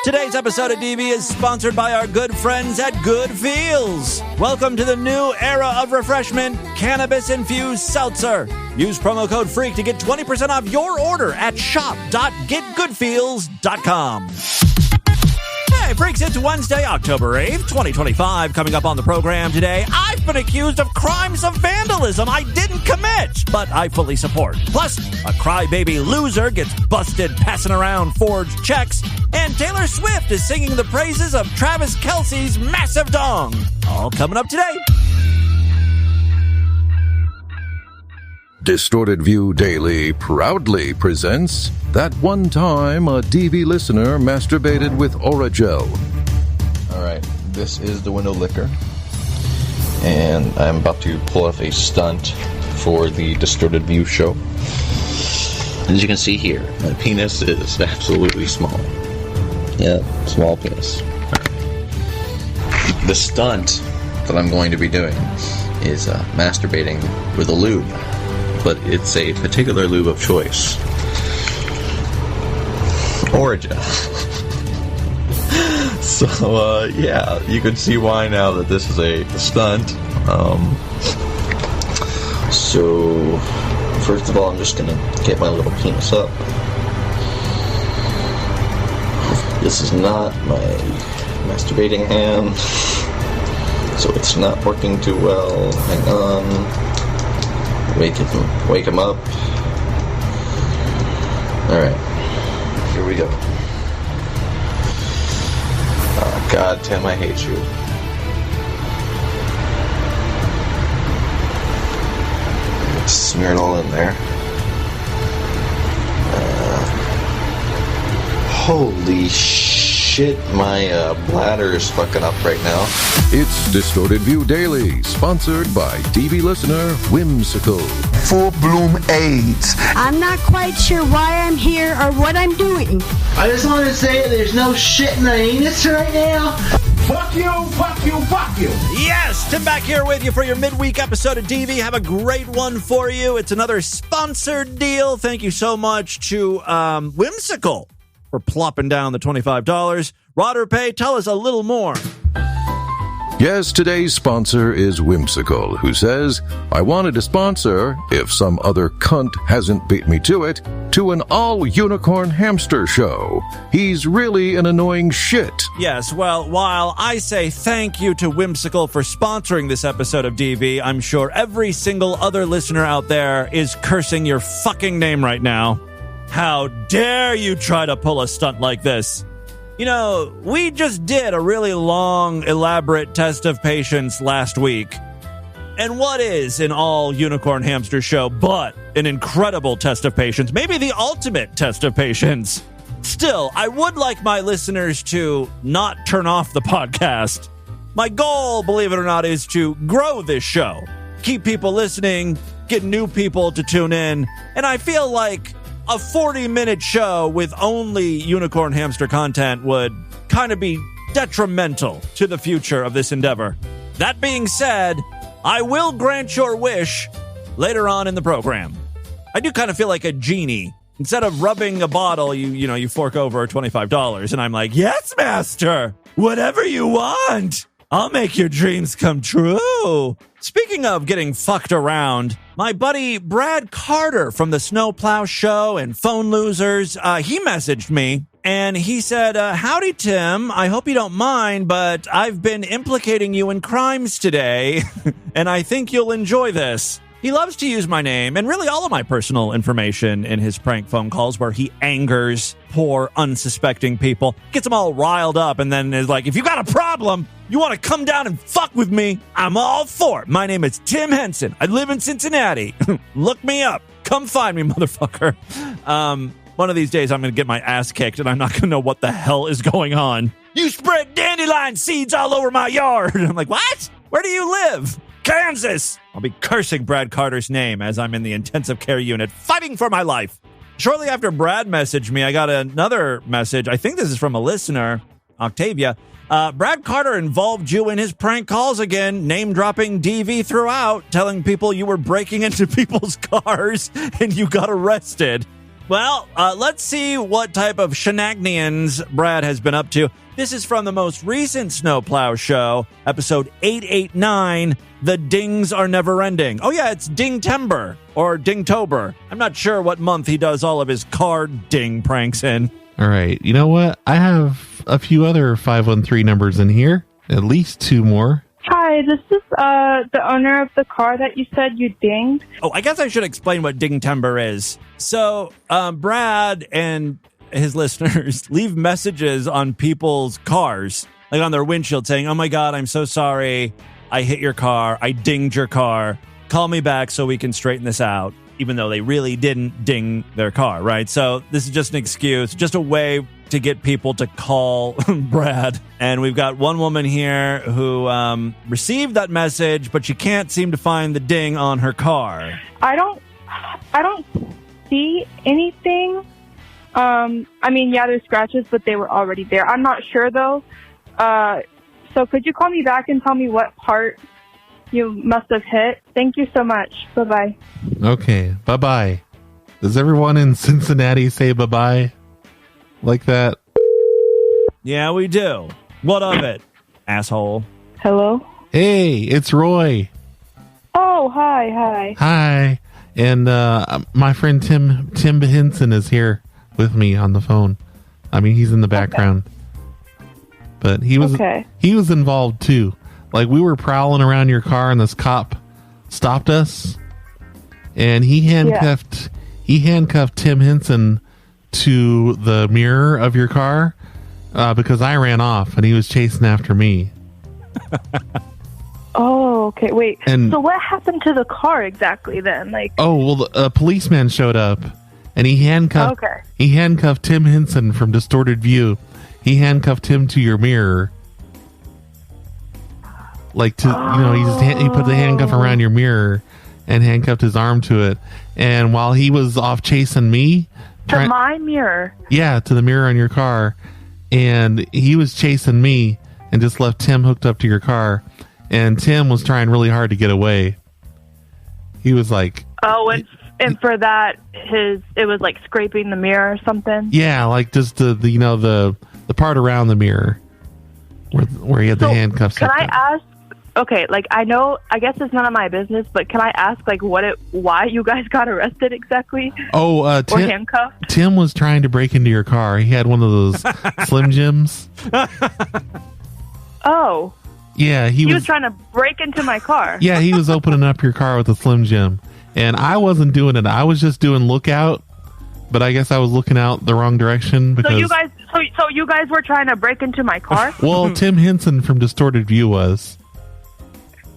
Today's episode of DV is sponsored by our good friends at Good Feels. Welcome to the new era of refreshment, cannabis-infused seltzer. Use promo code FREAK to get 20% off your order at shop.getgoodfeels.com. Hey, Freaks, it's Wednesday, October 8th, 2025. Coming up on the program today, I've been accused of crimes of vandalism I didn't commit, but I fully support. Plus, a crybaby loser gets busted passing around forged checks, and Taylor Swift is singing the praises of Travis Kelce's massive dong. All coming up today. Distorted View Daily proudly presents That One Time a DV Listener Masturbated with Oragel. Alright, this is the window licker, and I'm about to pull off a stunt for the Distorted View show. As you can see here, my penis is absolutely small. Yeah, small penis. The stunt that I'm going to be doing is masturbating with a lube. But it's a particular lube of choice. Oragel. So, yeah, you can see why now that this is a stunt. So, first of all, I'm just going to get my little penis up. This is not my masturbating hand, so it's not working too well. Hang on. Wake him up. Alright. Here we go. Oh, God, Tim, I hate you. Smear it all in there. Holy shit, my bladder is fucking up right now. It's Distorted View Daily, sponsored by DV listener Whimsical. Full bloom AIDS. I'm not quite sure why I'm here or what I'm doing. I just want to say there's no shit in the anus right now. Fuck you, fuck you, fuck you. Yes, Tim back here with you for your midweek episode of DV. Have a great one for you. It's another sponsored deal. Thank you so much to Whimsical for plopping down the $25. Roderpay, tell us a little more. Yes, today's sponsor is Whimsical, who says, I wanted to sponsor, if some other cunt hasn't beat me to it, to an all-unicorn hamster show. He's really an annoying shit. Yes, well, while I say thank you to Whimsical for sponsoring this episode of DV, I'm sure every single other listener out there is cursing your fucking name right now. How dare you try to pull a stunt like this? You know, we just did a really long, elaborate test of patience last week. And what is an all-unicorn hamster show but an incredible test of patience? Maybe the ultimate test of patience. Still, I would like my listeners to not turn off the podcast. My goal, believe it or not, is to grow this show. Keep people listening, get new people to tune in, and I feel like a 40-minute show with only unicorn hamster content would kind of be detrimental to the future of this endeavor. That being said, I will grant your wish later on in the program. I do kind of feel like a genie. Instead of rubbing a bottle, you fork over $25, and I'm like, yes, master, whatever you want. I'll make your dreams come true. Speaking of getting fucked around, my buddy Brad Carter from the Snowplow Show and Phone Losers, he messaged me, and he said, howdy, Tim. I hope you don't mind, but I've been implicating you in crimes today, and I think you'll enjoy this. He loves to use my name and really all of my personal information in his prank phone calls where he angers poor, unsuspecting people, gets them all riled up, and then is like, if you got a problem, you want to come down and fuck with me, I'm all for it. My name is Tim Henson. I live in Cincinnati. Look me up. Come find me, motherfucker. One of these days, I'm going to get my ass kicked, and I'm not going to know what the hell is going on. You spread dandelion seeds all over my yard. I'm like, what? Where do you live? Kansas. I'll be cursing Brad Carter's name as I'm in the intensive care unit fighting for my life. Shortly after Brad messaged me, I got another message. I think this is from a listener, Octavia. Brad Carter involved you in his prank calls again, name-dropping DV throughout, telling people you were breaking into people's cars and you got arrested. Well, let's see what type of shenanigans Brad has been up to. This is from the most recent Snowplow Show, episode 889, The Dings Are Never Ending. Oh, yeah, it's Dingtember or Dingtober. I'm not sure what month he does all of his car ding pranks in. All right. You know what? I have a few other 513 numbers in here, at least 2 more. Hi, this is the owner of the car that you said you dinged. Oh, I guess I should explain what Dingtember is. So, Brad and his listeners leave messages on people's cars, like on their windshield saying, oh my God, I'm so sorry. I hit your car. I dinged your car. Call me back so we can straighten this out, even though they really didn't ding their car, right? So this is just an excuse, just a way to get people to call Brad. And we've got one woman here who received that message, but she can't seem to find the ding on her car. I don't see anything. I mean, yeah, there's scratches, but they were already there. I'm not sure, though. So could you call me back and tell me what part you must have hit? Thank you so much. Bye-bye. Okay, bye-bye. Does everyone in Cincinnati say bye-bye like that? Yeah, we do. What of it, asshole? Hello? Hey, it's Roy. Oh, hi. Hi. And my friend Tim Henson is here with me on the phone. I mean, he's in the background. Okay. But he was involved too. Like, we were prowling around your car and this cop stopped us, and he handcuffed Tim Henson to the mirror of your car because I ran off and he was chasing after me. Oh, okay. Wait. And, so what happened to the car exactly then? Like, a policeman showed up and he handcuffed Tim Henson from Distorted View. He handcuffed him to your mirror. Like, he put the handcuff around your mirror and handcuffed his arm to it. And while he was off chasing me, to my mirror. Yeah, to the mirror on your car. And he was chasing me and just left Tim hooked up to your car. And Tim was trying really hard to get away. He was like... Oh, and for that, it was like scraping the mirror or something? Yeah, like just the part around the mirror where he had the handcuffs. Can I ask... Okay, like, I guess it's none of my business, but can I ask, like, why you guys got arrested exactly? Oh, or handcuffed? Tim was trying to break into your car. He had one of those Slim Jims. Oh. Yeah, he was trying to break into my car. Yeah, he was opening up your car with a Slim Jim. And I wasn't doing it. I was just doing lookout, but I guess I was looking out the wrong direction because... So you guys were trying to break into my car? Well, Tim Henson from Distorted View was.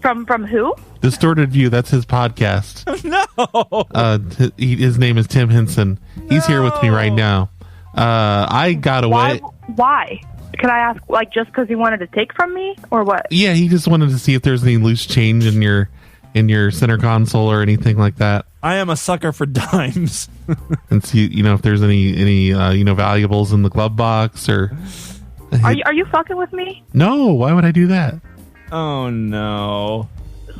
From who? Distorted View, that's his podcast. No. His name is Tim Henson. He's here with me right now. I got away. Why? Can I ask, like, just because he wanted to take from me, or what? Yeah, he just wanted to see if there's any loose change in your center console or anything like that. I am a sucker for dimes. And see, if there's any valuables in the glove box or. Are you fucking with me? No, why would I do that? Oh no.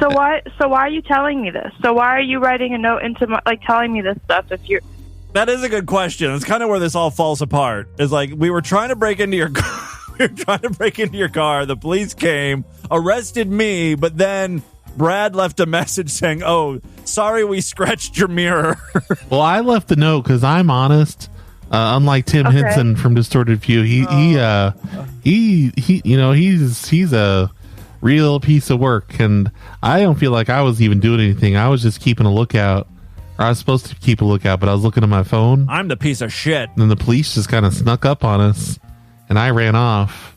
So why are you telling me this? So why are you writing a note into my, like, telling me this stuff if you're... That is a good question. It's kind of where this all falls apart. It's like, we were trying to break into your car. The police came, arrested me, but then Brad left a message saying, oh, sorry we scratched your mirror. Well, I left the note because I'm honest. Unlike Tim Henson from Distorted View, he's a real piece of work, and I don't feel like I was even doing anything. I was just keeping a lookout. Or I was supposed to keep a lookout, but I was looking at my phone. I'm the piece of shit. And then the police just kind of snuck up on us, and I ran off.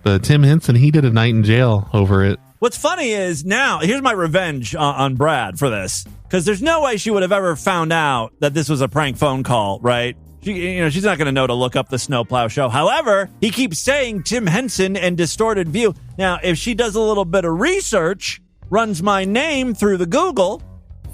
But Tim Henson, he did a night in jail over it. What's funny is now, here's my revenge on Brad for this. Because there's no way she would have ever found out that this was a prank phone call, right? She's not going to know to look up the Snowplow Show. However, he keeps saying Tim Henson and Distorted View. Now, if she does a little bit of research, runs my name through the Google,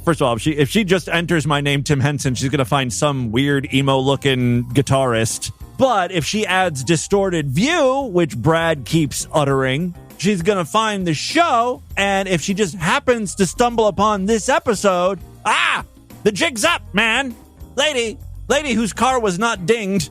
first of all, if she just enters my name, Tim Henson, she's going to find some weird emo-looking guitarist. But if she adds Distorted View, which Brad keeps uttering, she's going to find the show. And if she just happens to stumble upon this episode, the jig's up, man. Lady, Lady whose car was not dinged.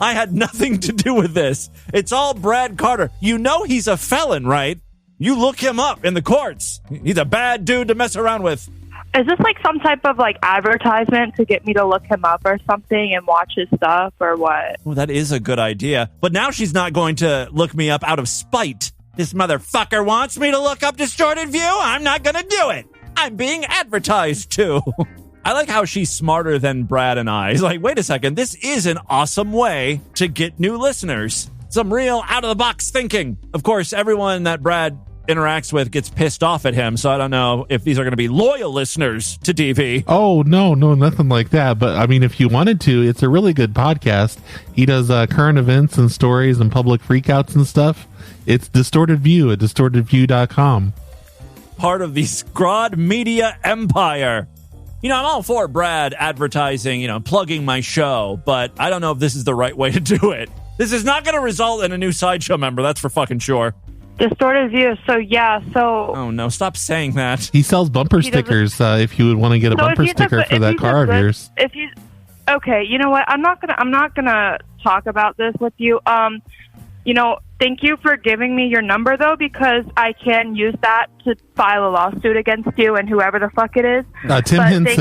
I had nothing to do with this. It's all Brad Carter. You know he's a felon, right? You look him up in the courts. He's a bad dude to mess around with. Is this like some type of like advertisement to get me to look him up or something and watch his stuff or what? Well, that is a good idea. But now she's not going to look me up out of spite. This motherfucker wants me to look up Distorted View. I'm not going to do it. I'm being advertised to. I like how she's smarter than Brad and I. He's like, wait a second, this is an awesome way to get new listeners. Some real out-of-the-box thinking. Of course, everyone that Brad interacts with gets pissed off at him, so I don't know if these are going to be loyal listeners to DV. Oh, no, nothing like that. But, I mean, if you wanted to, it's a really good podcast. He does current events and stories and public freakouts and stuff. It's Distorted View at distortedview.com. Part of the Scrod Media Empire. You know, I'm all for Brad advertising, plugging my show, but I don't know if this is the right way to do it. This is not going to result in a new Sideshow member, that's for fucking sure. Distorted View, so... Oh, no, stop saying that. He sells bumper stickers if you would want to get a bumper sticker for that car of yours. Okay, you know what? I'm not gonna talk about this with you. Thank you for giving me your number, though, because I can use that to file a lawsuit against you and whoever the fuck it is. Tim Henson.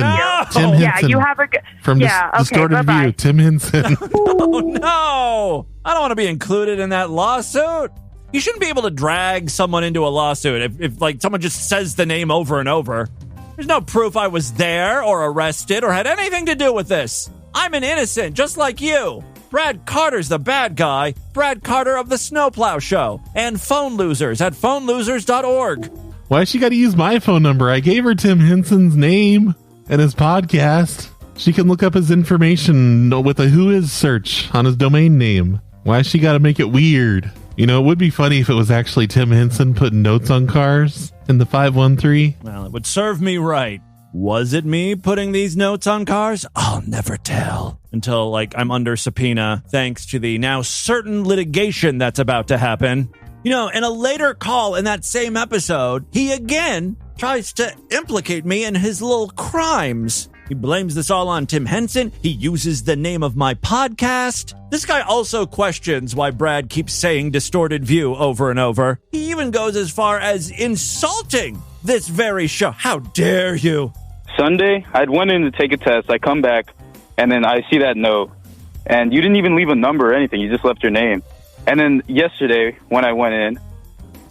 Tim Henson. Yeah, you have a good... From Distorted View, Tim Henson. Oh, no! I don't want to be included in that lawsuit. You shouldn't be able to drag someone into a lawsuit if someone just says the name over and over. There's no proof I was there or arrested or had anything to do with this. I'm an innocent, just like you. Brad Carter's the bad guy. Brad Carter of the Snowplow Show. And Phone Losers at phonelosers.org. Why she got to use my phone number? I gave her Tim Henson's name and his podcast. She can look up his information with a Who Is search on his domain name. Why she got to make it weird? It would be funny if it was actually Tim Henson putting notes on cars in the 513. Well, it would serve me right. Was it me putting these notes on cars? I'll never tell. Until, I'm under subpoena, thanks to the now certain litigation that's about to happen. In a later call in that same episode, he again tries to implicate me in his little crimes. He blames this all on Tim Henson. He uses the name of my podcast. This guy also questions why Brad keeps saying Distorted View over and over. He even goes as far as insulting this very show. How dare you? Sunday, I'd went in to take a test. I come back, and then I see that note. And you didn't even leave a number or anything. You just left your name. And then yesterday, when I went in,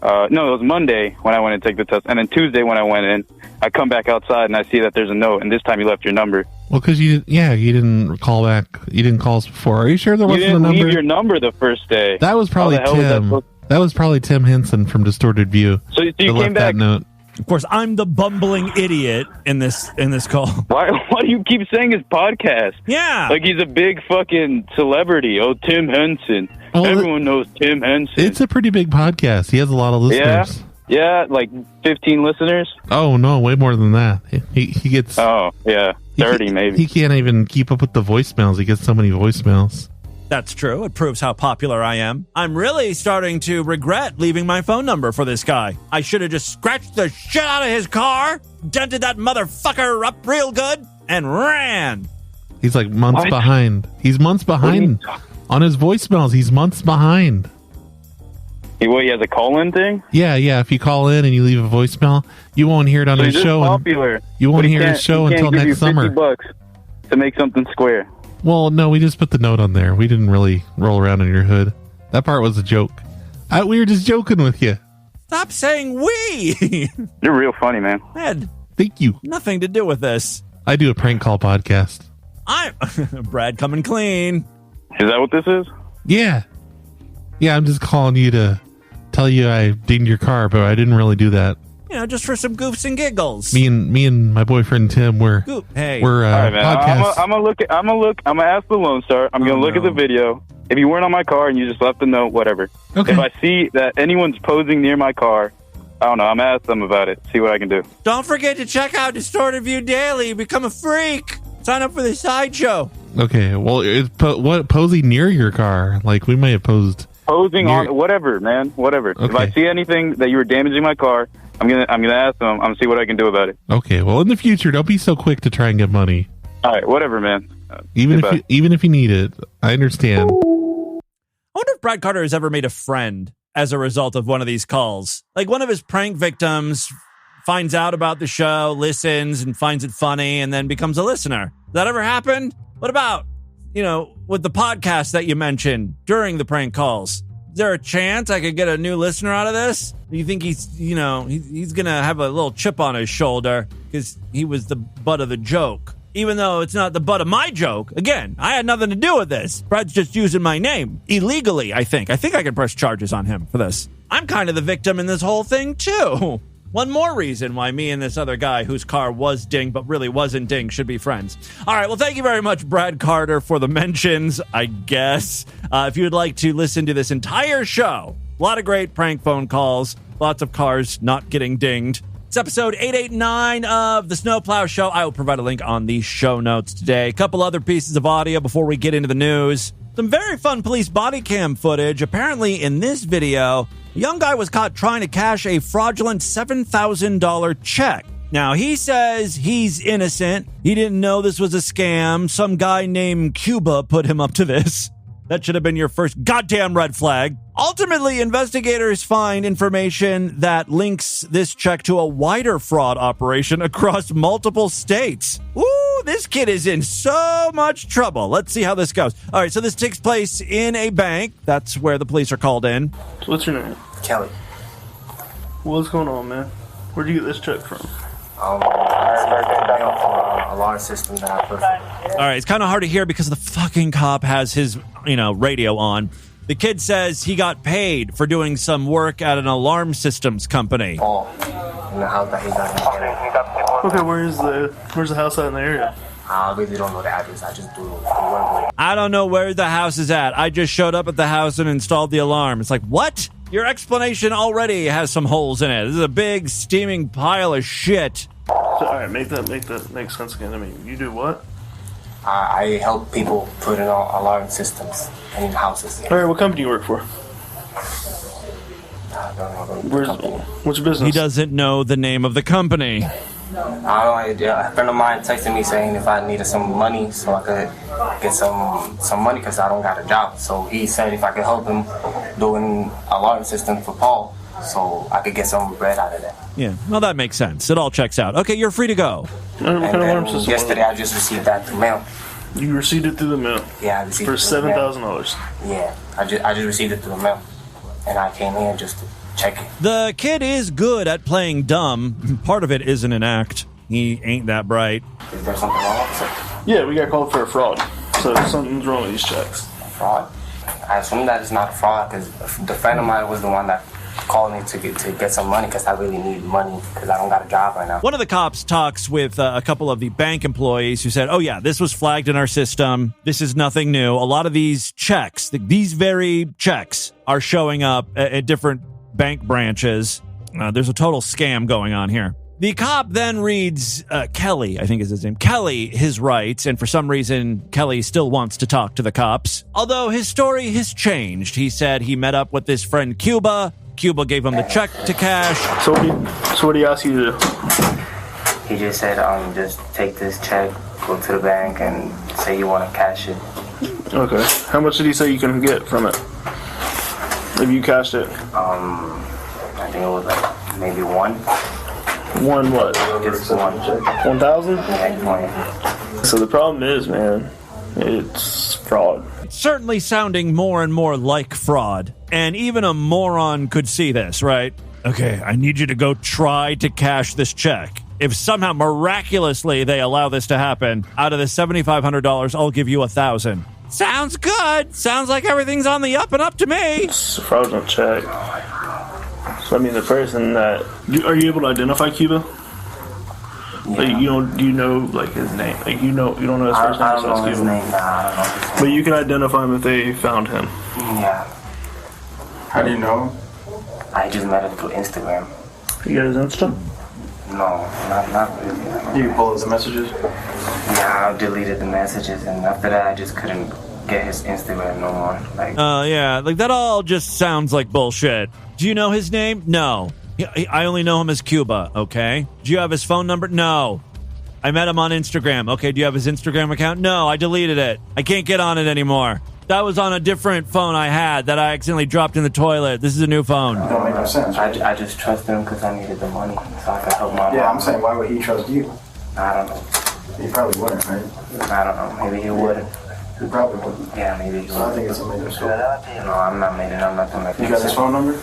it was Monday when I went in to take the test. And then Tuesday when I went in, I come back outside and I see that there's a note. And this time you left your number. Well, because you didn't call back. You didn't call us before. Are you sure there wasn't a number? You didn't leave your number the first day. That was probably Tim. That was probably Tim Henson from Distorted View. So you came back. That note. Of course, I'm the bumbling idiot in this call. Why do you keep saying his podcast? Yeah. Like he's a big fucking celebrity. Oh, Tim Henson. Oh, everyone knows Tim Henson. It's a pretty big podcast. He has a lot of listeners. Yeah, like 15 listeners. Oh, no, way more than that. He gets... Oh, yeah, 30 maybe. He can't even keep up with the voicemails. He gets so many voicemails. That's true. It proves how popular I am. I'm really starting to regret leaving my phone number for this guy. I should have just scratched the shit out of his car, dented that motherfucker up real good, and ran. He's like months behind. He's months behind. On his voicemails, he's months behind. He has a call-in thing? Yeah. If you call in and you leave a voicemail, you won't hear it on his show. Popular. You won't hear his show until next summer. $50 to make something square. Well, no, we just put the note on there. We didn't really roll around in your hood. That part was a joke. We were just joking with you. Stop saying we. You're real funny, man. Ed, thank you. Nothing to do with this. I do a prank call podcast. I'm Brad coming clean. Is that what this is? Yeah. Yeah, I'm just calling you to tell you I dinged your car, but I didn't really do that. Just for some goofs and giggles. Me and my boyfriend Tim, we're all right, man. I'm gonna ask the Lone Star. I'm gonna look at the video. If you weren't on my car and you just left a note, whatever. Okay. If I see that anyone's posing near my car, I don't know. I'm gonna ask them about it. See what I can do. Don't forget to check out Distorted View Daily. Become a freak. Sign up for the Sideshow. Okay. Well, what posing near your car? Like we may have posed. Posing on whatever, man. Whatever. Okay. If I see anything that you were damaging my car, I'm gonna ask them. I'm gonna see what I can do about it. Okay. Well, in the future, don't be so quick to try and get money. All right. Whatever, man. Even if you need it, I understand. I wonder if Brad Carter has ever made a friend as a result of one of these calls. Like one of his prank victims finds out about the show, listens, and finds it funny, and then becomes a listener. Does that ever happen? What about, with the podcast that you mentioned during the prank calls? Is there a chance I could get a new listener out of this? Do you think he's going to have a little chip on his shoulder because he was the butt of the joke? Even though it's not the butt of my joke. Again, I had nothing to do with this. Brad's just using my name illegally, I think. I think I can press charges on him for this. I'm kind of the victim in this whole thing, too. One more reason why me and this other guy whose car was dinged but really wasn't dinged should be friends. All right, well, thank you very much, Brad Carter, for the mentions, I guess. If you would like to listen to this entire show, a lot of great prank phone calls, lots of cars not getting dinged. It's episode 889 of The Snowplow Show. I will provide a link on the show notes today. A couple other pieces of audio before we get into the news. Some very fun police body cam footage. Apparently, in this video, a young guy was caught trying to cash a fraudulent $7,000 check. Now, he says he's innocent. He didn't know this was a scam. Some guy named Cuba put him up to this. That should have been your first goddamn red flag. Ultimately, investigators find information that links this check to a wider fraud operation across multiple states. Ooh, this kid is in so much trouble. Let's see how this goes. All right, so this takes place in a bank. That's where the police are called in. What's your name? Kelly. What's going on, man? Where'd you get this check from? Alarm system that I put. All right, it's kind of hard to hear because the fucking cop has his, radio on. The kid says he got paid for doing some work at an alarm systems company. Oh, in the house that he got. Okay, where's the house out in the area? I really don't know the address. I just do work. I don't know where the house is at. I just showed up at the house and installed the alarm. It's like, what? Your explanation already has some holes in it. This is a big steaming pile of shit. So, all right, make that make sense again. I mean, you do what? I help people put in alarm systems in houses. All right, what company you work for? I don't know. What's your business? He doesn't know the name of the company. I don't know. A friend of mine texted me saying if I needed some money so I could get some money because I don't got a job. So he said if I could help him doing alarm system for Paul so I could get some bread out of that. Yeah, well, that makes sense. It all checks out. Okay, you're free to go. What kind of alarm system? Yesterday I just received that through mail. You received it through the mail? Yeah, I received for it through $7,000. Yeah, I just received it through the mail, and I came here just to check it. The kid is good at playing dumb. Part of it isn't an act. He ain't that bright. Is there something wrong with it? Yeah, we got called for a fraud. So something's wrong with these checks. Fraud? I assume that it's not a fraud because the friend of mine was the one that called me to get some money because I really need money because I don't got a job right now. One of the cops talks with a couple of the bank employees who said, oh yeah, this was flagged in our system. This is nothing new. A lot of these checks, these very checks are showing up at different bank branches. There's a total scam going on here. The cop then reads Kelly, I think is his name, Kelly, his rights, and for some reason, Kelly still wants to talk to the cops. Although his story has changed. He said he met up with his friend Cuba. Cuba gave him the check to cash. So what do you ask you to do? He just said, just take this check, go to the bank, and say you want to cash it. Okay. How much did he say you can get from it? If you cashed it? I think it was like maybe one. One what? Just one. 1,000? Yeah, So the problem is, man, it's fraud. It's certainly sounding more and more like fraud. And even a moron could see this, right? Okay, I need you to go try to cash this check. If somehow miraculously they allow this to happen, out of the $7,500, I'll give you $1,000. Sounds good. Sounds like everything's on the up and up to me. It's a fraudulent check. So I mean, the person that are you able to identify Cuba? Yeah. Like do you know like his name? Like you don't know his first name. I don't know his name. I don't know his name. But you can identify him if they found him. Yeah. How do you know him? I just met him through Instagram. You got his Insta? No, not really. You pull up the messages? Yeah, I deleted the messages, and after that, I just couldn't get his Instagram no more. Yeah, like that all just sounds like bullshit. Do you know his name? No. I only know him as Cuba, okay? Do you have his phone number? No. I met him on Instagram. Okay, do you have his Instagram account? No, I deleted it. I can't get on it anymore. That was on a different phone I had that I accidentally dropped in the toilet. This is a new phone. That don't make no sense. I just trusted him because I needed the money so I could help my mom. Yeah, I'm saying, why would he trust you? I don't know. He probably wouldn't, right? I don't know. Maybe he wouldn't. He probably wouldn't. Yeah, maybe he So I think it's a major story. No, I'm not making. I'm not gonna make. You got his phone number?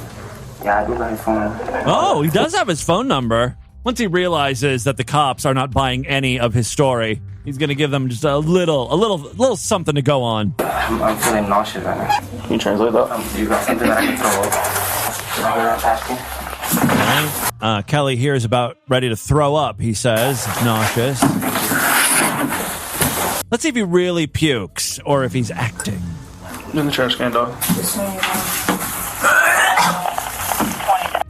Yeah, I do got his phone number. Oh, he does have his phone number. Once he realizes that the cops are not buying any of his story, he's going to give them just a little something to go on. I'm feeling nauseous right now. Can you translate that? You got something that I can throw up? Can I hear that asking? Kelly here is about ready to throw up, he says. He's nauseous. Let's see if he really pukes or if he's acting. In the trash can, dog.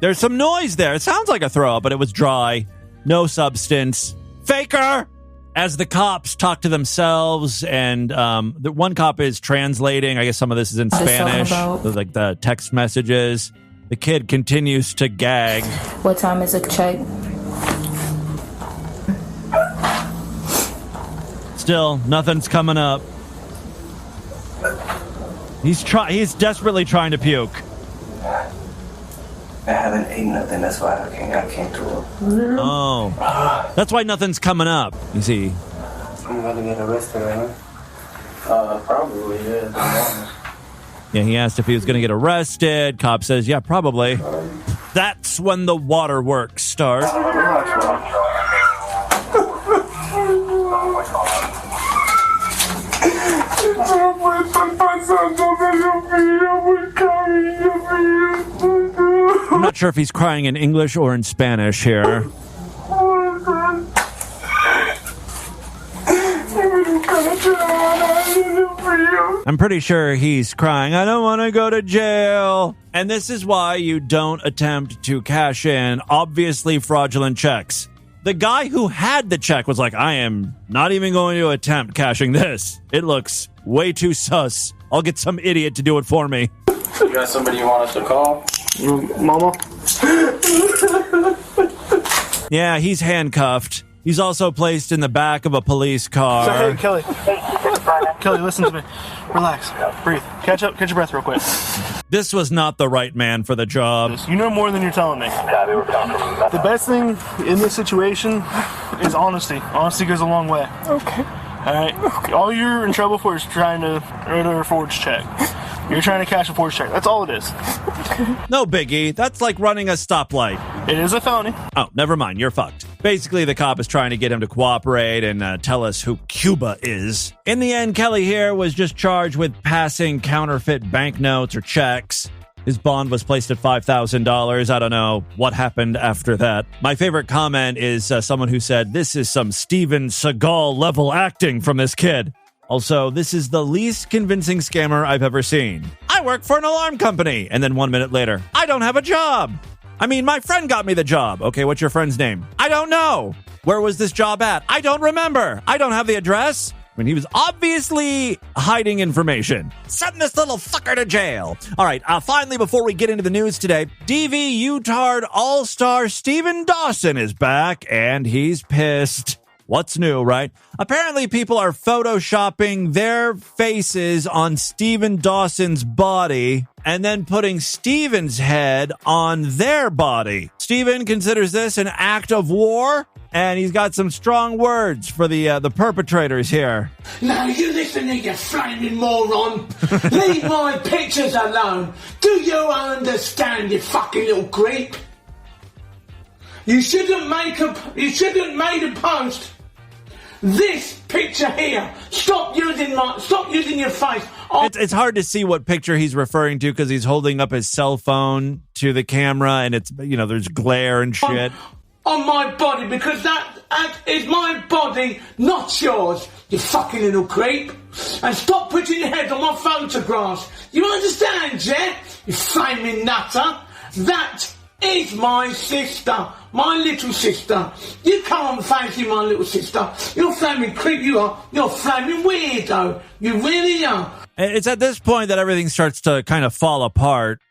There's some noise there. It sounds like a throw up, but it was dry. No substance. Faker! As the cops talk to themselves, and the one cop is translating. I guess some of this is in Spanish, like the text messages. The kid continues to gag. What time is it check? Still, nothing's coming up. He's desperately trying to puke. I haven't eaten nothing, that's why I can't throw up. Oh. That's why nothing's coming up, you see. I'm gonna get arrested, right? Probably, yeah. Yeah, he asked if he was going to get arrested. Cop says, yeah, probably. That's when the waterworks start. I'm not sure if he's crying in English or in Spanish here. I'm pretty sure he's crying, I don't want to go to jail. And this is why you don't attempt to cash in obviously fraudulent checks. The guy who had the check was like, I am not even going to attempt cashing this. It looks way too sus. I'll get some idiot to do it for me. You got somebody you want us to call? Mama? Yeah, he's handcuffed. He's also placed in the back of a police car. So, hey, Kelly. Kelly, listen to me. Relax. Breathe. Catch your breath real quick. This was not the right man for the job. You know more than you're telling me. The best thing in this situation is honesty. Honesty goes a long way. Okay. All right? All you're in trouble for is trying to earn a forged check. You're trying to cash a forged check. That's all it is. No biggie. That's like running a stoplight. It is a felony. Oh, never mind. You're fucked. Basically, the cop is trying to get him to cooperate and tell us who Cuba is. In the end, Kelly here was just charged with passing counterfeit banknotes or checks. His bond was placed at $5,000. I don't know what happened after that. My favorite comment is someone who said, this is some Steven Seagal level acting from this kid. Also, this is the least convincing scammer I've ever seen. I work for an alarm company. And then 1 minute later, I don't have a job. I mean, my friend got me the job. Okay, what's your friend's name? I don't know. Where was this job at? I don't remember. I don't have the address. I mean, he was obviously hiding information. Send this little fucker to jail. All right, finally, before we get into the news today, DV Utard All-Star Steven Dawson is back, and he's pissed. What's new, right? Apparently, people are photoshopping their faces on Steven Dawson's body and then putting Steven's head on their body. Steven considers this an act of war, and he's got some strong words for the perpetrators here. Now you listen here, you flaming moron. Leave my pictures alone. Do you understand, you fucking little creep? You shouldn't made a post. This picture here. Stop using your face. It's hard to see what picture he's referring to because he's holding up his cell phone to the camera and it's, there's glare and shit. On my body, because that is my body, not yours, you fucking little creep. And stop putting your head on my photographs. You understand, yeah? You flaming nutter. That is my sister. My little sister. You can't fancy my little sister. You're flaming creep, you are. You're flaming weirdo. You really are. It's at this point that everything starts to kind of fall apart.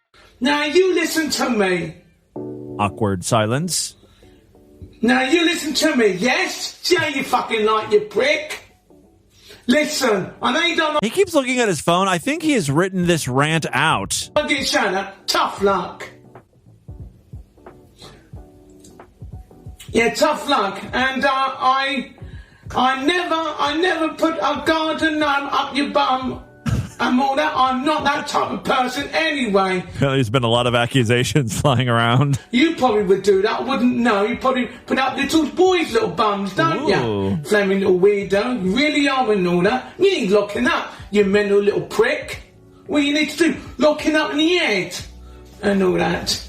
Now you listen to me. Awkward silence. Now you listen to me, yes? See how you fucking like, you prick? Listen, I know you don't He keeps looking at his phone. I think he has written this rant out. I get Shanna, tough luck. Yeah, tough luck. And I never put a garden gnome up your bum and all that. I'm not that type of person anyway. There's been a lot of accusations flying around. You probably would do that. I wouldn't know. You probably put up little boys' little bums, don't you? Flaming little weirdo. You really are and all that. You need locking up, you mental little prick. What you need to do, locking up in the head and all that.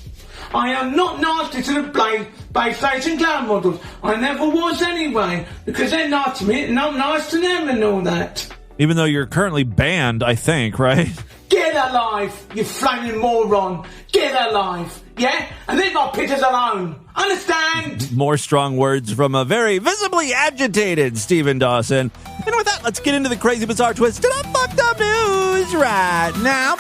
I am not nasty to the base station clown models. I never was anyway, because they're nice to me and I'm nice to them and all that. Even though you're currently banned, I think, right? Get alive, you flaming moron. Get alive, yeah? And leave my pictures alone. Understand? More strong words from a very visibly agitated Stephen Dawson. And with that, let's get into the crazy, bizarre, twisted up, fucked up news right now.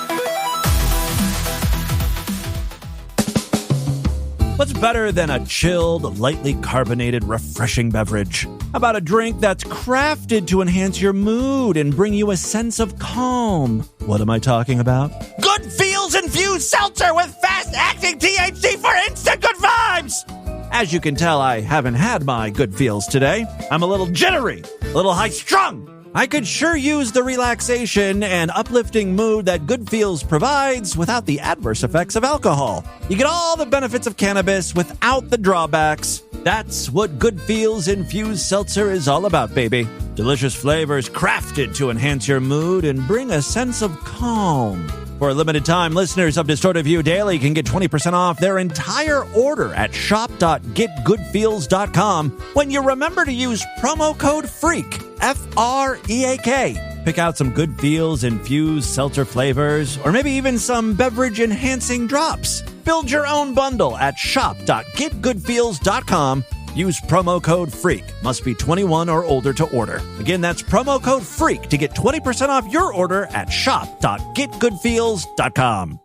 What's better than a chilled, lightly carbonated, refreshing beverage? How about a drink that's crafted to enhance your mood and bring you a sense of calm? What am I talking about? Good Feels Infused Seltzer with fast-acting THC for instant good vibes! As you can tell, I haven't had my Good Feels today. I'm a little jittery, a little high-strung. I could sure use the relaxation and uplifting mood that Good Feels provides without the adverse effects of alcohol. You get all the benefits of cannabis without the drawbacks. That's what Good Feels Infused Seltzer is all about, baby. Delicious flavors crafted to enhance your mood and bring a sense of calm. For a limited time, listeners of Distorted View Daily can get 20% off their entire order at shop.getgoodfeels.com when you remember to use promo code FREAK, F-R-E-A-K. Pick out some Good Feels infused seltzer flavors, or maybe even some beverage-enhancing drops. Build your own bundle at shop.getgoodfeels.com. Use promo code FREAK. Must be 21 or older to order. Again, that's promo code FREAK to get 20% off your order at shop.getgoodfeels.com.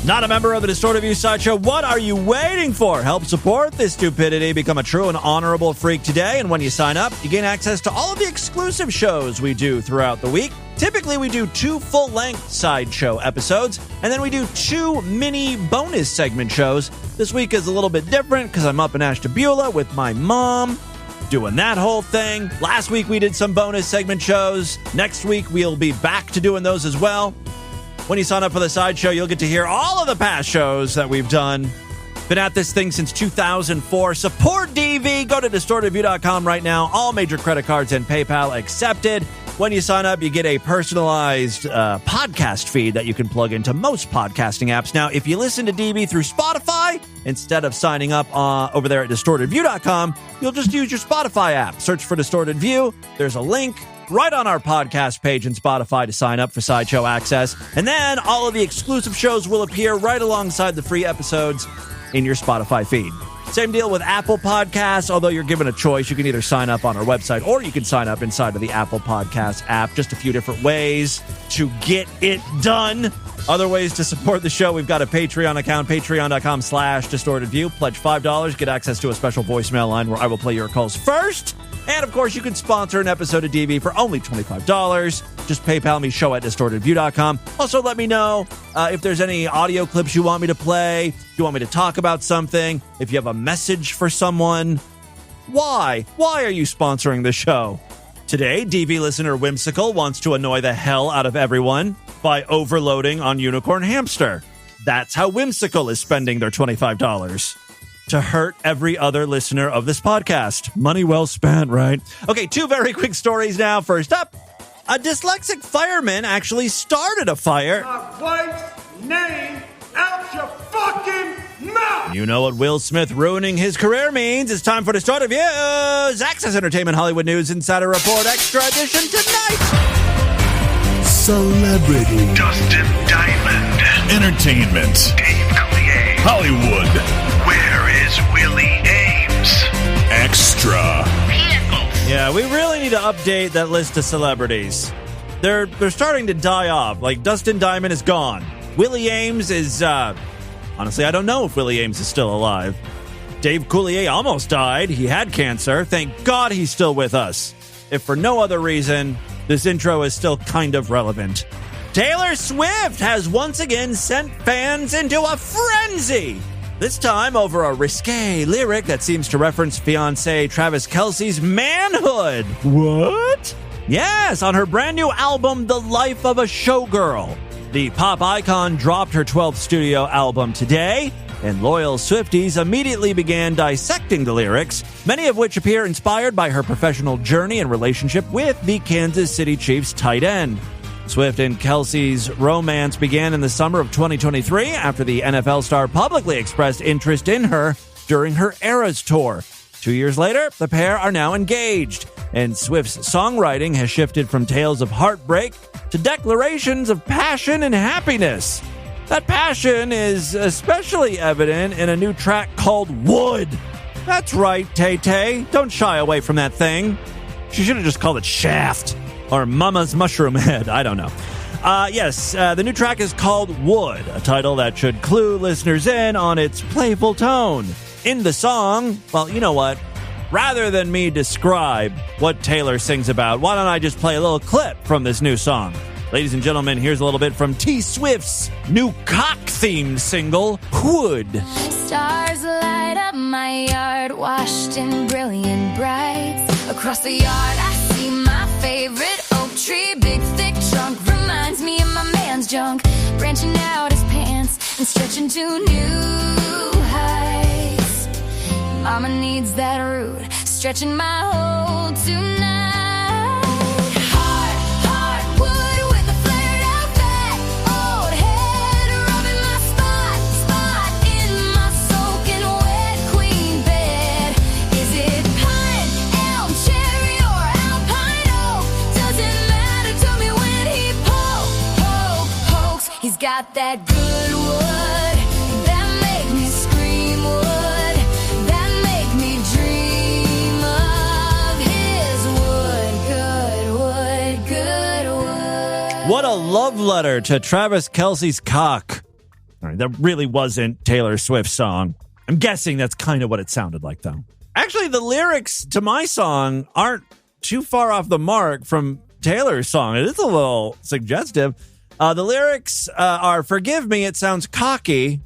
Not a member of the Distorted View Sideshow? What are you waiting for? Help support this stupidity. Become a true and honorable freak today. And when you sign up, you gain access to all of the exclusive shows we do throughout the week. Typically, we do 2 full-length Sideshow episodes, and then we do 2 mini bonus segment shows. This week is a little bit different because I'm up in Ashtabula with my mom, doing that whole thing. Last week, we did some bonus segment shows. Next week, we'll be back to doing those as well. When you sign up for the Sideshow, you'll get to hear all of the past shows that we've done. Been at this thing since 2004. Support DV. Go to distortedview.com right now. All major credit cards and PayPal accepted. When you sign up, you get a personalized podcast feed that you can plug into most podcasting apps. Now, if you listen to DV through Spotify, instead of signing up over there at distortedview.com, you'll just use your Spotify app. Search for Distorted View. There's a link right on our podcast page in Spotify to sign up for Sideshow access. And then all of the exclusive shows will appear right alongside the free episodes in your Spotify feed. Same deal with Apple Podcasts, although you're given a choice. You can either sign up on our website or you can sign up inside of the Apple Podcast app. Just a few different ways to get it done. Other ways to support the show, we've got a Patreon account, patreon.com/distortedview. Pledge $5, get access to a special voicemail line where I will play your calls first. And, of course, you can sponsor an episode of DV for only $25. Just PayPal me, show at distortedview.com. Also, let me know if there's any audio clips you want me to play, if you want me to talk about something, if you have a message for someone. Why? Why are you sponsoring the show? Today, DV listener Whimsical wants to annoy the hell out of everyone by overloading on Unicorn Hamster. That's how Whimsical is spending their $25. To hurt every other listener of this podcast. Money well spent, right? Okay, 2 very quick stories now. First up, a dyslexic fireman actually started a fire. My wife's name out your fucking mouth! You know what Will Smith ruining his career means. It's time for Distorted Views. Access Entertainment Hollywood News Insider Report Extra Edition tonight. Celebrity. Dustin Diamond. Entertainment. Dave Coulier. Hollywood. Where is Willie Ames? Extra. Yeah, we really need to update that list of celebrities. They're starting to die off. Like, Dustin Diamond is gone. Willie Ames is Honestly, I don't know if Willie Ames is still alive. Dave Coulier almost died. He had cancer. Thank God he's still with us. If for no other reason, this intro is still kind of relevant. Taylor Swift has once again sent fans into a frenzy. This time over a risque lyric that seems to reference fiancé Travis Kelce's manhood. What? Yes, on her brand new album, The Life of a Showgirl. The pop icon dropped her 12th studio album today, and loyal Swifties immediately began dissecting the lyrics, many of which appear inspired by her professional journey and relationship with the Kansas City Chiefs tight end. Swift and Kelce's romance began in the summer of 2023 after the NFL star publicly expressed interest in her during her Eras tour. 2 years later, the pair are now engaged, and Swift's songwriting has shifted from tales of heartbreak to declarations of passion and happiness. That passion is especially evident in a new track called Wood. That's right, Tay-Tay. Don't shy away from that thing. She should have just called it Shaft. Or Mama's Mushroom Head. I don't know. The new track is called Wood, a title that should clue listeners in on its playful tone. In the song, well, you know what? Rather than me describe what Taylor sings about, why don't I just play a little clip from this new song? Ladies and gentlemen, here's a little bit from T Swift's new cock-themed single, Wood. Stars light up my yard, washed in brilliant brights. Across the yard, I see my favorite oak tree, big thick trunk, reminds me of my man's junk, branching out his pants and stretching to new heights. Mama needs that root, stretching my hold tonight. Hard wood with a flared out back, old head rubbing my spot in my soaking wet queen bed. Is it pine, elm, cherry, or alpine oak? Doesn't matter to me when he pokes. He's got that good wood that make me scream, wood that make me dream of his wood. Good wood. What a love letter to Travis Kelce's cock. All right, that really wasn't Taylor Swift's song. I'm guessing that's kind of what it sounded like, though. Actually, the lyrics to my song aren't too far off the mark from Taylor's song. It is a little suggestive. The lyrics are, forgive me, it sounds cocky.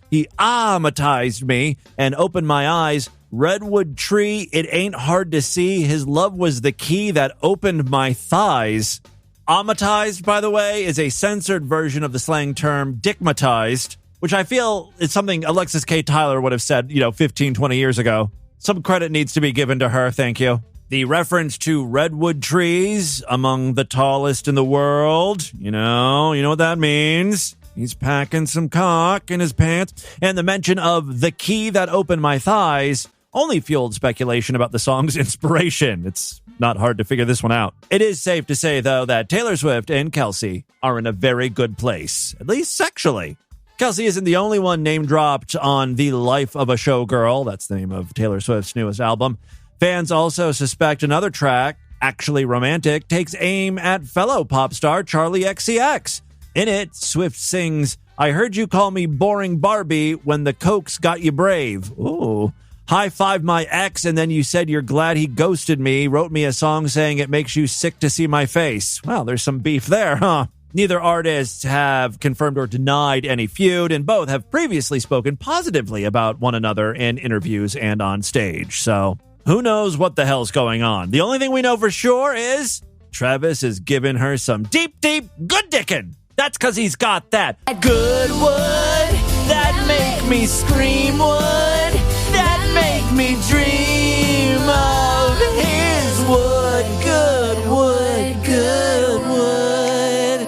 He Dickmatized me and opened my eyes. Redwood tree, it ain't hard to see. His love was the key that opened my thighs. Dickmatized, by the way, is a censored version of the slang term dickmatized, which I feel is something Alexis K. Tyler would have said, 15, 20 years ago. Some credit needs to be given to her, thank you. The reference to redwood trees, among the tallest in the world, you know what that means. He's packing some cock in his pants. And the mention of the key that opened my thighs only fueled speculation about the song's inspiration. It's not hard to figure this one out. It is safe to say, though, that Taylor Swift and Kelce are in a very good place, at least sexually. Kelce isn't the only one name-dropped on The Life of a Showgirl. That's the name of Taylor Swift's newest album. Fans also suspect another track, Actually Romantic, takes aim at fellow pop star Charlie XCX. In it, Swift sings, I heard you call me boring Barbie when the cokes got you brave. Ooh. High-fived my ex and then you said you're glad he ghosted me, wrote me a song saying it makes you sick to see my face. Well, there's some beef there, huh? Neither artists have confirmed or denied any feud, and both have previously spoken positively about one another in interviews and on stage. So, who knows what the hell's going on? The only thing we know for sure is Travis is giving her some deep, deep good dickin'. That's because he's got that good wood that make me scream, wood that make me dream of his wood. Good wood, good wood.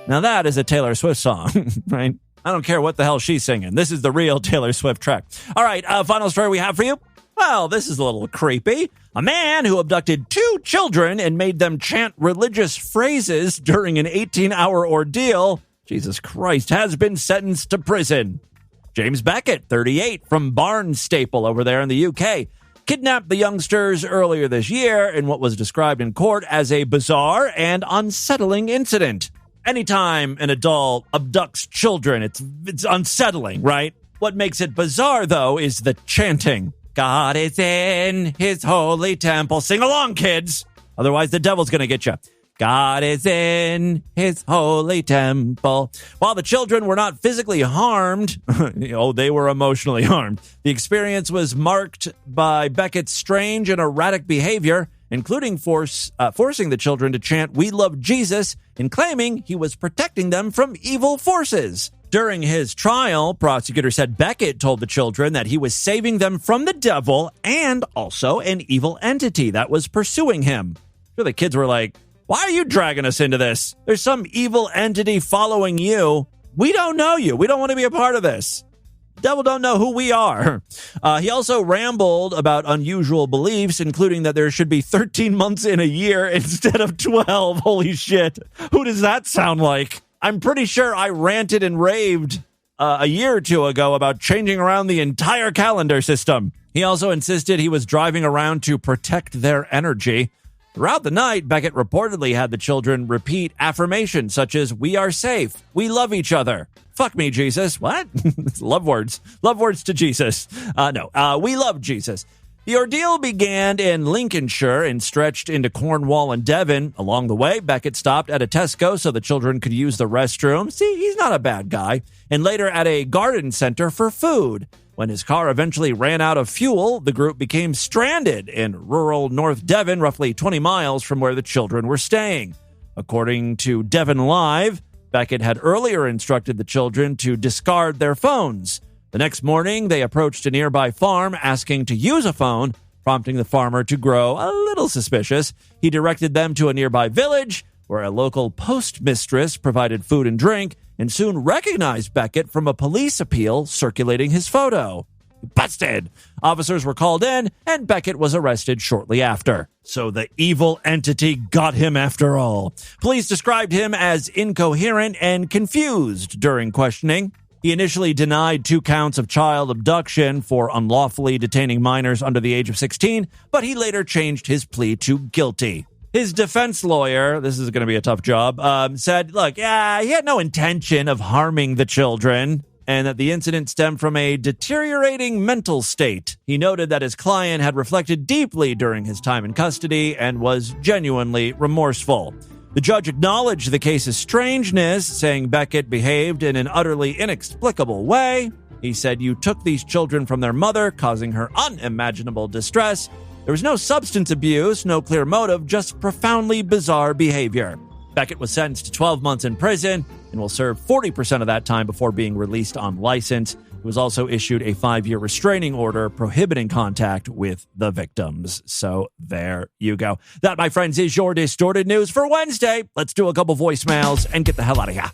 Now that is a Taylor Swift song, right? I don't care what the hell she's singing. This is the real Taylor Swift track. All right, final story we have for you. Well, this is a little creepy. A man who abducted 2 children and made them chant religious phrases during an 18-hour ordeal, Jesus Christ, has been sentenced to prison. James Beckett, 38, from Barnstaple over there in the UK, kidnapped the youngsters earlier this year in what was described in court as a bizarre and unsettling incident. Anytime an adult abducts children, it's unsettling, right? What makes it bizarre, though, is the chanting. God is in his holy temple. Sing along, kids. Otherwise, the devil's going to get you. God is in his holy temple. While the children were not physically harmed, they were emotionally harmed. The experience was marked by Beckett's strange and erratic behavior, including forcing the children to chant, "We love Jesus," and claiming he was protecting them from evil forces. During his trial, prosecutors said Beckett told the children that he was saving them from the devil and also an evil entity that was pursuing him. So the kids were like, "Why are you dragging us into this? There's some evil entity following you. We don't know you. We don't want to be a part of this. The devil don't know who we are." He also rambled about unusual beliefs, including that there should be 13 months in a year instead of 12. Holy shit. Who does that sound like? I'm pretty sure I ranted and raved a year or two ago about changing around the entire calendar system. He also insisted he was driving around to protect their energy. Throughout the night, Beckett reportedly had the children repeat affirmations such as, "We are safe. We love each other. Fuck me, Jesus." What? Love words. Love words to Jesus. We love Jesus. The ordeal began in Lincolnshire and stretched into Cornwall and Devon. Along the way, Beckett stopped at a Tesco so the children could use the restroom. See, he's not a bad guy. And later at a garden center for food. When his car eventually ran out of fuel, the group became stranded in rural North Devon, roughly 20 miles from where the children were staying. According to Devon Live, Beckett had earlier instructed the children to discard their phones. The next morning, they approached a nearby farm asking to use a phone, prompting the farmer to grow a little suspicious. He directed them to a nearby village where a local postmistress provided food and drink and soon recognized Beckett from a police appeal circulating his photo. Busted! Officers were called in, and Beckett was arrested shortly after. So the evil entity got him after all. Police described him as incoherent and confused during questioning. He initially denied 2 counts of child abduction for unlawfully detaining minors under the age of 16, but he later changed his plea to guilty. His defense lawyer, this is going to be a tough job, said, look, he had no intention of harming the children and that the incident stemmed from a deteriorating mental state. He noted that his client had reflected deeply during his time in custody and was genuinely remorseful. The judge acknowledged the case's strangeness, saying Beckett behaved in an utterly inexplicable way. He said, "You took these children from their mother, causing her unimaginable distress. There was no substance abuse, no clear motive, just profoundly bizarre behavior." Beckett was sentenced to 12 months in prison and will serve 40% of that time before being released on license. He was also issued a 5-year restraining order prohibiting contact with the victims. So there you go. That, my friends, is your Distorted News for Wednesday. Let's do a couple voicemails and get the hell out of here.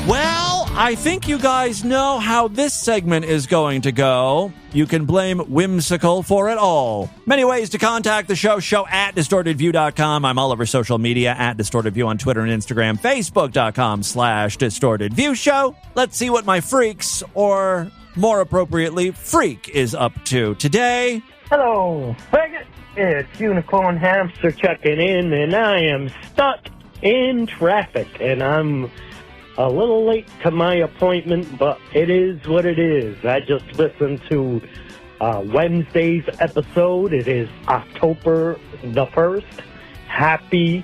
Well, I think you guys know how this segment is going to go. You can blame Whimsical for it all. Many ways to contact the show at distortedview.com. I'm all over social media at DistortedView on Twitter and Instagram, Facebook.com/DistortedView Show. Let's see what my freaks, or more appropriately, freak, is up to today. Hello, Beckett. It's Unicorn Hamster checking in, and I am stuck in traffic, and I'm a little late to my appointment, but it is what it is. I just listened to Wednesday's episode. It is October the 1st. Happy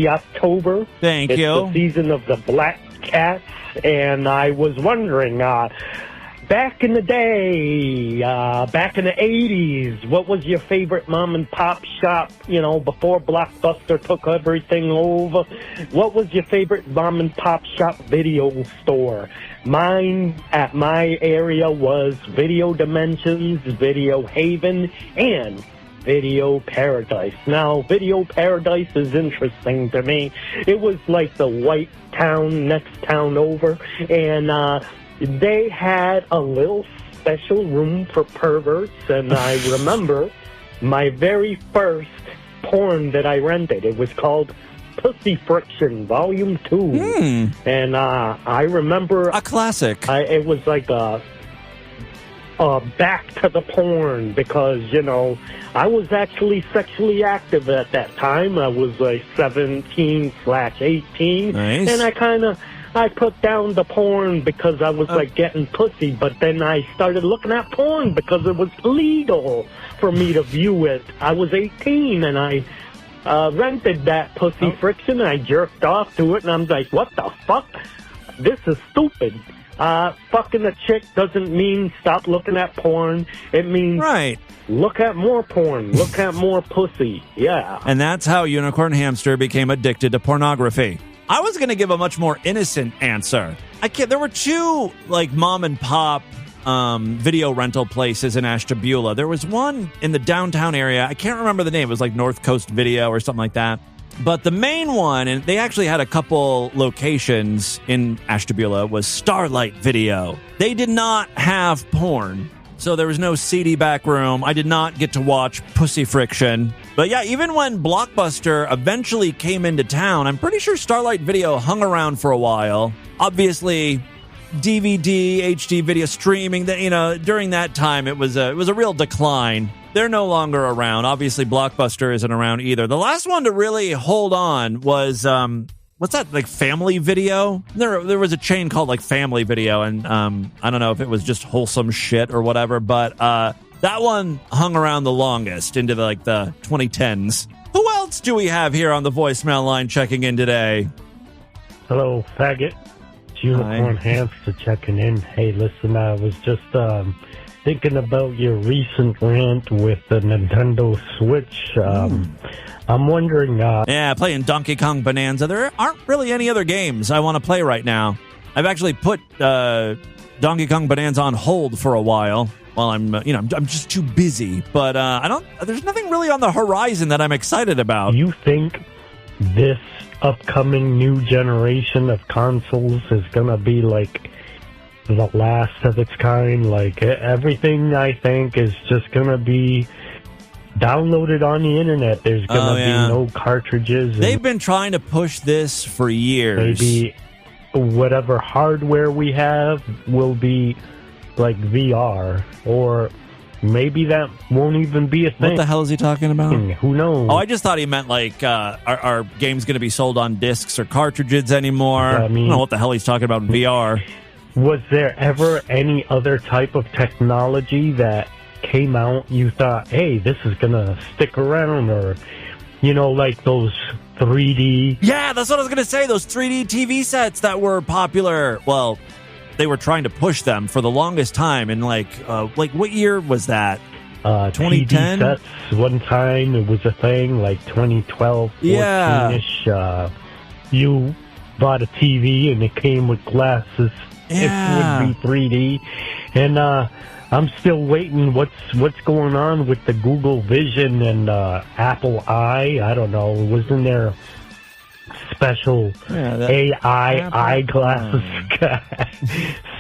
October. Thank you. you. It's the season of the Black Cats, and I was wondering, back in the day, back in the 80s, what was your favorite mom and pop shop, before Blockbuster took everything over? What was your favorite mom and pop shop video store? Mine at my area was Video Dimensions, Video Haven, and Video Paradise. Now, Video Paradise is interesting to me. It was like the white town next town over, and they had a little special room for perverts, and I remember my very first porn that I rented. It was called Pussy Friction Volume 2. And I remember... a classic. It was like a back to the porn because, I was actually sexually active at that time. I was like 17/18. Nice. And I put down the porn because I was like getting pussy, but then I started looking at porn because it was legal for me to view it. I was 18 and I rented that pussy friction and I jerked off to it and I'm like, what the fuck? This is stupid. Fucking a chick doesn't mean stop looking at porn. It means look at more porn. Look at more pussy. Yeah. And that's how Unicorn Hamster became addicted to pornography. I was going to give a much more innocent answer. There were two, mom and pop video rental places in Ashtabula. There was one in the downtown area. I can't remember the name. It was North Coast Video or something like that. But the main one, and they actually had a couple locations in Ashtabula, was Starlight Video. They did not have porn. So there was no seedy back room. I did not get to watch pussy friction. But yeah, even when Blockbuster eventually came into town, I'm pretty sure Starlight Video hung around for a while. Obviously, DVD, HD video streaming, during that time, it was a real decline. They're no longer around. Obviously, Blockbuster isn't around either. The last one to really hold on was, what's that, Family Video? There was a chain called, Family Video, and I don't know if it was just wholesome shit or whatever, but that one hung around the longest into the 2010s. Who else do we have here on the voicemail line checking in today? Hello, faggot. It's Unicorn Hamster checking in. Hey, listen, I was just thinking about your recent rant with the Nintendo Switch. I'm wondering... playing Donkey Kong Bonanza. There aren't really any other games I want to play right now. I've actually put Donkey Kong Bonanza on hold for a while. Well, I'm just too busy. But there's nothing really on the horizon that I'm excited about. You think this upcoming new generation of consoles is going to be the last of its kind? Everything, I think, is just going to be downloaded on the internet. There's going to be no cartridges. They've been trying to push this for years. Maybe whatever hardware we have will be VR, or maybe that won't even be a thing. What the hell is he talking about? Who knows? Oh, I just thought he meant our game's going to be sold on discs or cartridges anymore. I don't know what the hell he's talking about in VR. Was there ever any other type of technology that came out you thought, hey, this is going to stick around? Or, those 3D... Yeah, that's what I was going to say. Those 3D TV sets that were popular. Well, they were trying to push them for the longest time. And, what year was that? 2010? TV sets, one time it was a thing, 2012, 14-ish. Yeah. You bought a TV and it came with glasses. Yeah. It would be 3D. And I'm still waiting. What's going on with the Google Vision and Apple Eye? I don't know. Wasn't there special AI eyeglasses?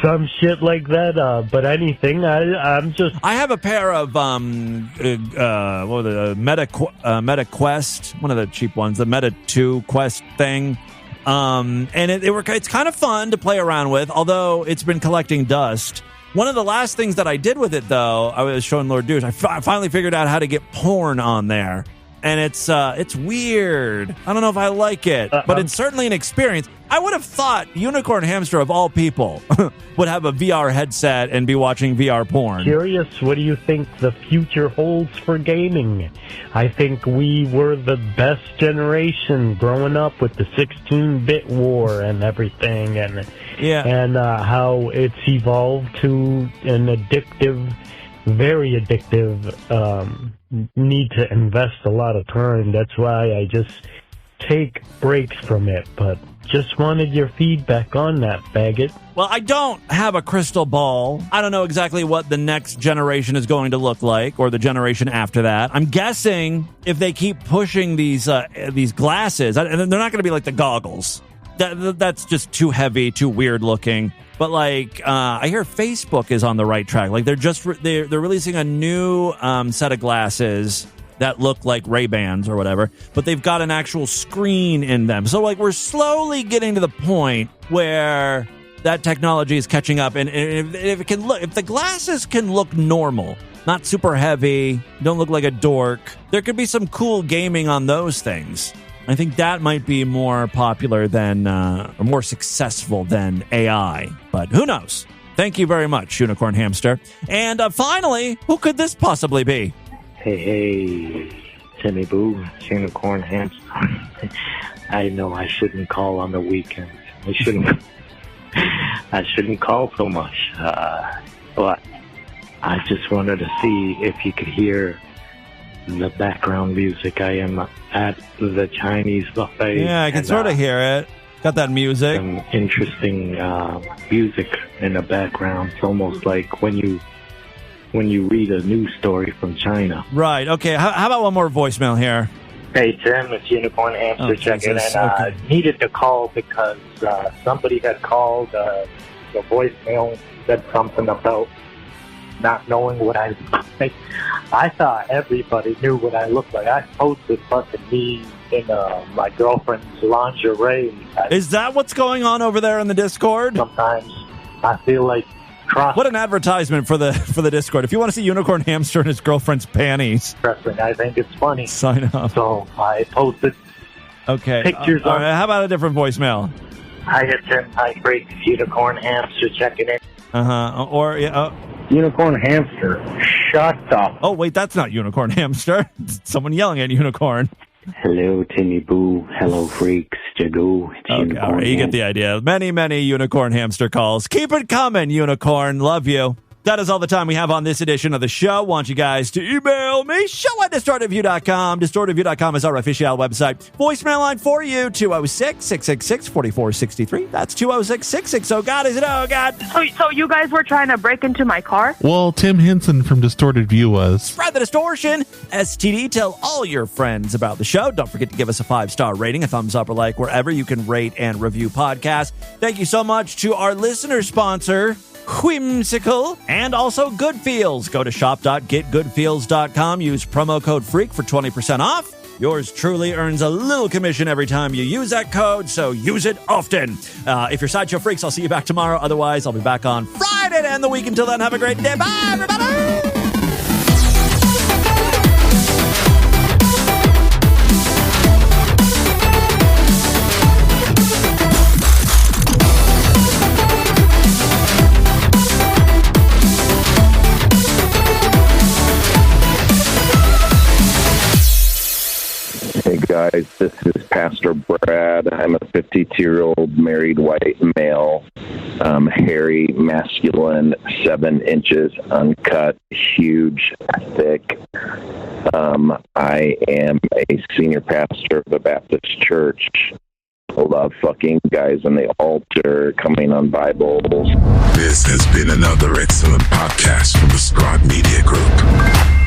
Some shit like that. But anything. I have a pair of Meta Quest, one of the cheap ones, the Meta 2 Quest thing. And it's kind of fun to play around with, although it's been collecting dust. One of the last things that I did with it, though, I was showing Lord Douche, I finally figured out how to get porn on there. And it's weird. I don't know if I like it, but it's certainly an experience. I would have thought Unicorn Hamster, of all people, would have a VR headset and be watching VR porn. Curious, what do you think the future holds for gaming? I think we were the best generation growing up with the 16-bit war and everything, and how it's evolved to an addictive, very addictive, need to invest a lot of time. That's why I just take breaks from it, but just wanted your feedback on that, faggot. Well, I don't have a crystal ball. I don't know exactly what the next generation is going to look like, or the generation after that. I'm guessing if they keep pushing these glasses, and they're not going to be like the goggles. That's just too heavy, too weird looking. But I hear Facebook is on the right track. They're releasing a new set of glasses that look like Ray-Bans or whatever, but they've got an actual screen in them. So we're slowly getting to the point where that technology is catching up, and if it can look, if the glasses can look normal, not super heavy, don't look like a dork, there could be some cool gaming on those things. I think that might be more popular than, or more successful than AI, but who knows? Thank you very much, Unicorn Hamster. And finally, who could this possibly be? Hey, Timmy Boo, it's Unicorn Hamster. I know I shouldn't call on the weekends. I shouldn't call so much. But I just wanted to see if you could hear the background music. I am at the Chinese buffet. Yeah, I can sort of hear it. Got that music. Some interesting music in the background. It's almost like when you read a news story from China. Right. Okay. How about one more voicemail here? Hey, Tim, it's Unicorn Hamster checking in. I needed to call because somebody had called. The voicemail said something about not knowing what I look like. I thought everybody knew what I looked like. I posted fucking me in my girlfriend's lingerie. Is that what's going on over there in the Discord? Sometimes I feel like what an advertisement for the Discord. If you want to see Unicorn Hamster and his girlfriend's panties, I think it's funny. Sign up. So I posted pictures. All right, how about a different voicemail? Hi, Tim. Hi, Freak. Unicorn Hamster checking in. Or Unicorn Hamster, shut up. Oh, wait, that's not Unicorn Hamster. It's someone yelling at Unicorn. Hello, Timmy Boo. Hello, Freaks. Jagoo. It's Unicorn. All right, you get the idea. Many, many Unicorn Hamster calls. Keep it coming, Unicorn. Love you. That is all the time we have on this edition of the show. Want you guys to email me, show@distortedview.com. Distortedview.com is our official website. Voicemail line for you, 206-666-4463. That's 206-660. God, is it? Oh, God. So you guys were trying to break into my car? Well, Tim Henson from Distorted View was. Spread the distortion. STD, tell all your friends about the show. Don't forget to give us a 5-star rating, a thumbs up or like, wherever you can rate and review podcasts. Thank you so much to our listener sponsor, Whimsical, and also Good Feels. Go to shop.getgoodfeels.com. Use promo code FREAK for 20% off. Yours truly earns a little commission every time you use that code, so use it often. If you're Sideshow Freaks, I'll see you back tomorrow. Otherwise, I'll be back on Friday to end the week. Until then, have a great day. Bye, everybody! Hey guys, this is Pastor Brad. I'm a 52-year-old married white male, hairy, masculine, 7 inches, uncut, huge, thick. I am a senior pastor of a Baptist church. I love fucking guys on the altar, coming on Bibles. This has been another excellent podcast from the Scribe Media Group.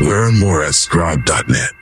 Learn more at scribe.net.